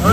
Hey,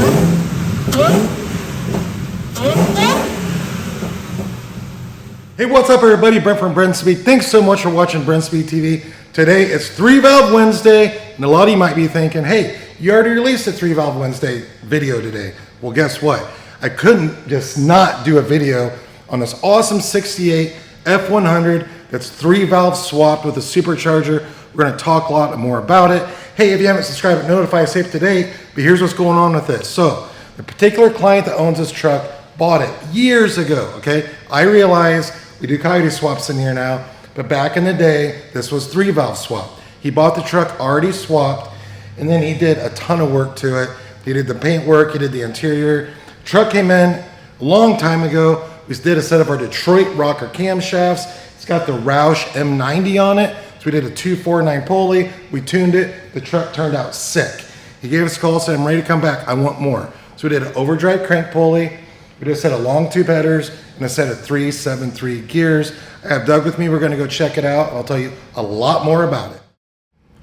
what's up everybody? Brent from Brenspeed. Thanks so much for watching Brenspeed TV. Today it's 3-Valve Wednesday, and a lot of you might be thinking, hey, you already released a 3-Valve Wednesday video today. Well, guess what? I couldn't just not do a video on this awesome 68 F100 that's 3-valve swapped with a supercharger. We're gonna talk a lot more about it. Hey, if you haven't subscribed, notify us today, but here's what's going on with this. So, the particular client that owns this truck bought it years ago, okay? I realize we do COYOTE swaps in here now, but back in the day, this was 3-valve swap. He bought the truck already swapped, and then he did a ton of work to it. He did the paint work, he did the interior. Truck came in a long time ago. We did a set of our Detroit rocker camshafts. It's got the Roush M90 on it. So we did a 249 pulley. We tuned it. The truck turned out sick. He gave us a call, said, I'm ready to come back. I want more. So we did an overdrive crank pulley. We did a set of long tube headers and a set of 373 gears. I have Doug with me. We're going to go check it out. I'll tell you a lot more about it.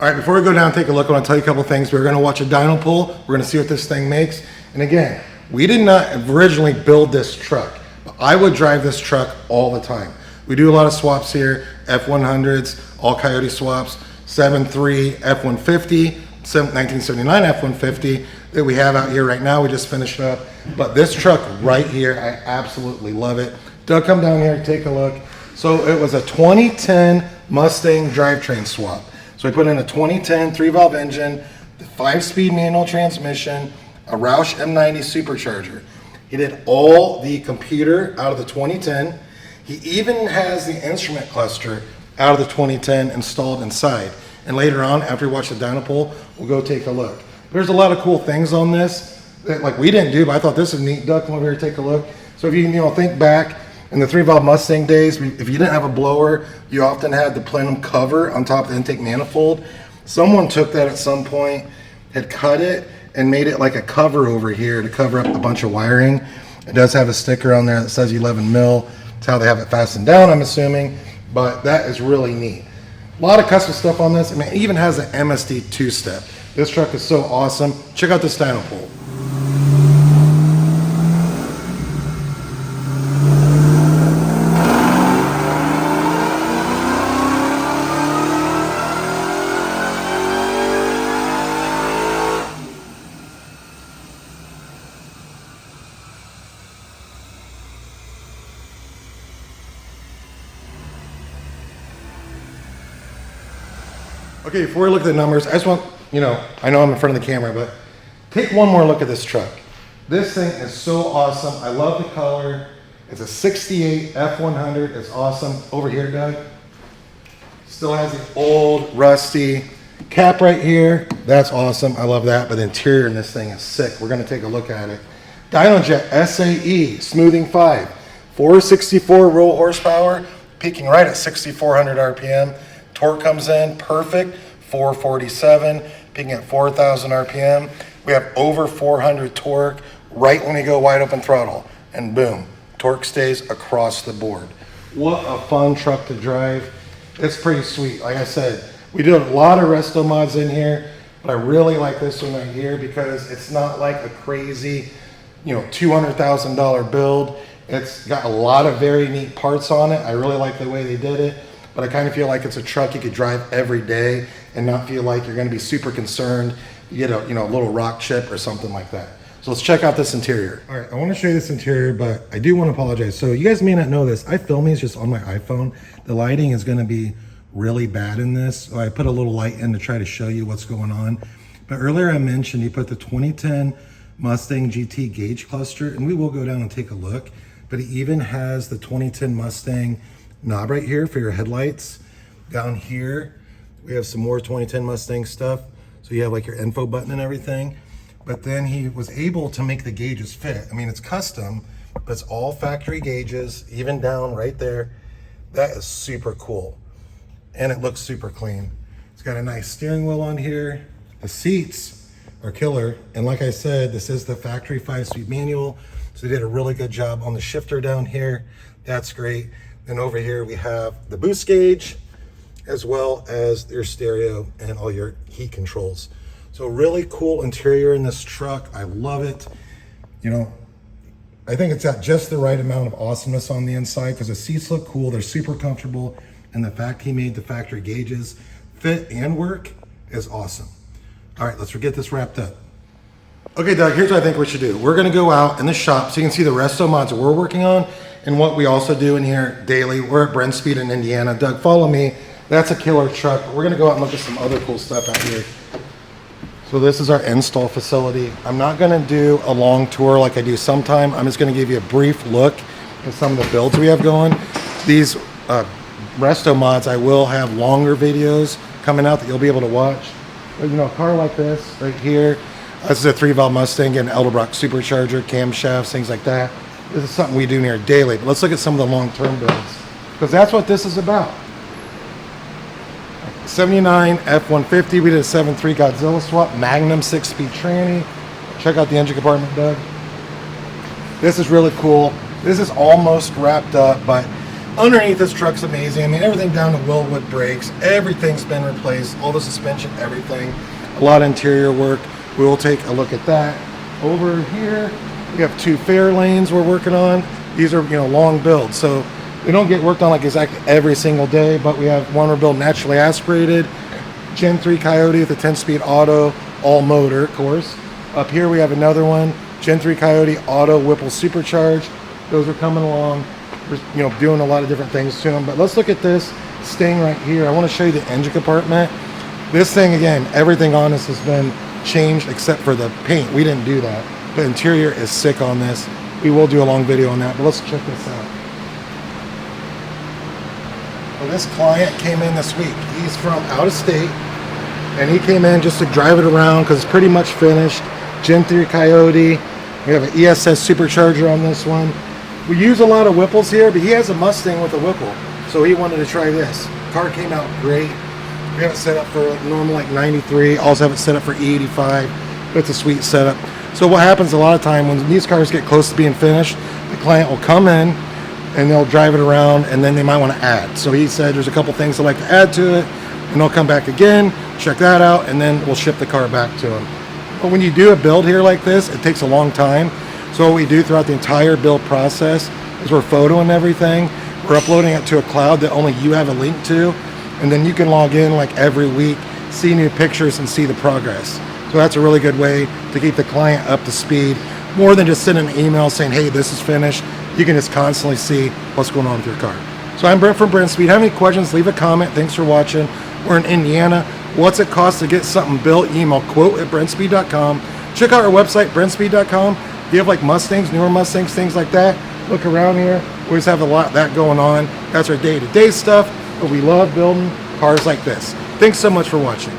All right, before we go down and take a look, I want to tell you a couple things. We're going to watch a dyno pull. We're going to see what this thing makes. And again, we did not originally build this truck, but I would drive this truck all the time. We do a lot of swaps here, F100s, all COYOTE swaps, 7.3 F150, 1979 F150 that we have out here right now. We just finished up. But this truck right here, I absolutely love it. Doug, come down here, take a look. So it was a 2010 Mustang drivetrain swap. So we put in a 2010 3-valve engine, the 5-speed manual transmission, a Roush M90 supercharger. He did all the computer out of the 2010. He even has the instrument cluster out of the 2010 installed inside. And later on, after we watch the dyno pull, we'll go take a look. There's a lot of cool things on this that like we didn't do, but I thought this was neat. Doug, come over here, take a look. So if you think back in the 3-valve Mustang days, if you didn't have a blower, you often had the plenum cover on top of the intake manifold. Someone took that at some point, had cut it, and made it like a cover over here to cover up a bunch of wiring. It does have a sticker on there that says 11 mil. That's how they have it fastened down, I'm assuming, but that is really neat. A lot of custom stuff on this. I mean, it even has an MSD 2-step. This truck is so awesome. Check out this dyno pull. Okay, before we look at the numbers, I just want, I know I'm in front of the camera, but take one more look at this truck. This thing is so awesome. I love the color. It's a 68 F100. It's awesome. Over here, Doug. Still has the old, rusty cap right here. That's awesome. I love that. But the interior in this thing is sick. We're going to take a look at it. DynoJet SAE Smoothing 5. 464 roll horsepower, peaking right at 6,400 RPM. Torque comes in perfect, 447, peaking at 4,000 RPM. We have over 400 torque right when we go wide open throttle, and boom, torque stays across the board. What a fun truck to drive. It's pretty sweet. Like I said, we did a lot of resto mods in here, but I really like this one right here because it's not like a crazy, $200,000 build. It's got a lot of very neat parts on it. I really like the way they did it. But I kind of feel like it's a truck you could drive every day and not feel like you're going to be super concerned you get a little rock chip or something like that. So let's check out this interior. All right, I want to show you this interior, but I do want to apologize. So you guys may not know this. I film these just on my iPhone. The lighting is going to be really bad in this. So I put a little light in to try to show you what's going on. But earlier I mentioned you put the 2010 Mustang GT gauge cluster, and we will go down and take a look. But it even has the 2010 Mustang knob right here for your headlights. Down here we have some more 2010 Mustang stuff, so you have like your info button and everything. But then he was able to make the gauges fit. I mean, it's custom, but it's all factory gauges, even down right there. That is super cool, and it looks super clean. It's got a nice steering wheel on here. The seats are killer, and like I said, this is the factory 5-speed manual, so they did a really good job on the shifter down here. That's great. And over here we have the boost gauge, as well as your stereo and all your heat controls. So really cool interior in this truck. I love it. You know, I think it's got just the right amount of awesomeness on the inside because the seats look cool. They're super comfortable. And the fact he made the factory gauges fit and work is awesome. All right, let's get this wrapped up. Okay, Doug, here's what I think we should do. We're gonna go out in the shop so you can see the resto mods that we're working on and what we also do in here daily. We're at Brenspeed in Indiana. Doug, follow me. That's a killer truck. We're gonna go out and look at some other cool stuff out here. So this is our install facility. I'm not gonna do a long tour like I do sometime. I'm just gonna give you a brief look at some of the builds we have going. These resto mods, I will have longer videos coming out that you'll be able to watch. But, you know, a car like this right here, this is a 3-valve Mustang and Edelbrock Supercharger, camshafts, things like that. This is something we do here daily. But let's look at some of the long-term builds because that's what this is about. 79 F-150, we did a 7.3 Godzilla swap, Magnum 6-speed tranny. Check out the engine compartment, Doug. This is really cool. This is almost wrapped up, but underneath this truck's amazing. I mean, everything down to Willwood brakes, everything's been replaced, all the suspension, everything. A lot of interior work. We will take a look at that. Over here, we have 2 fare lanes we're working on. These are, you know, long builds, so they don't get worked on like exactly every single day, but we have one we're building naturally aspirated, Gen 3 Coyote with a 10-speed auto, all motor, of course. Up here we have another one, Gen 3 Coyote auto Whipple Supercharged. Those are coming along. We're, you know, doing a lot of different things to them, but let's look at this Sting right here. I want to show you the engine compartment. This thing, again, everything on this has been changed except for the paint. We didn't do that. The interior is sick on this. We will do a long video on that, but let's check this out. Well, this client came in this week. He's from out of state, and he came in just to drive it around because it's pretty much finished. Gen 3 Coyote. We have an ESS supercharger on this one. We use a lot of Whipples here, but he has a Mustang with a Whipple, so he wanted to try this. Car came out great. We have it set up for normal like 93. Also have it set up for E85. But it's a sweet setup. So what happens a lot of time when these cars get close to being finished, the client will come in and they'll drive it around, and then they might want to add. So he said there's a couple things they'd like to add to it, and they'll come back again, check that out, and then we'll ship the car back to them. But when you do a build here like this, it takes a long time. So what we do throughout the entire build process is we're photoing everything. We're uploading it to a cloud that only you have a link to, and then you can log in like every week, see new pictures, and see the progress. So that's a really good way to keep the client up to speed, more than just sending an email saying, hey, this is finished. You can just constantly see what's going on with your car. So I'm Brent from Brenspeed. Have any questions, leave a comment. Thanks for watching. We're in Indiana. What's it cost to get something built? Email quote@brenspeed.com. Check out our website, brenspeed.com. If you have like Mustangs, newer Mustangs, things like that, look around here. We always have a lot of that going on. That's our day-to-day stuff, but we love building cars like this. Thanks so much for watching.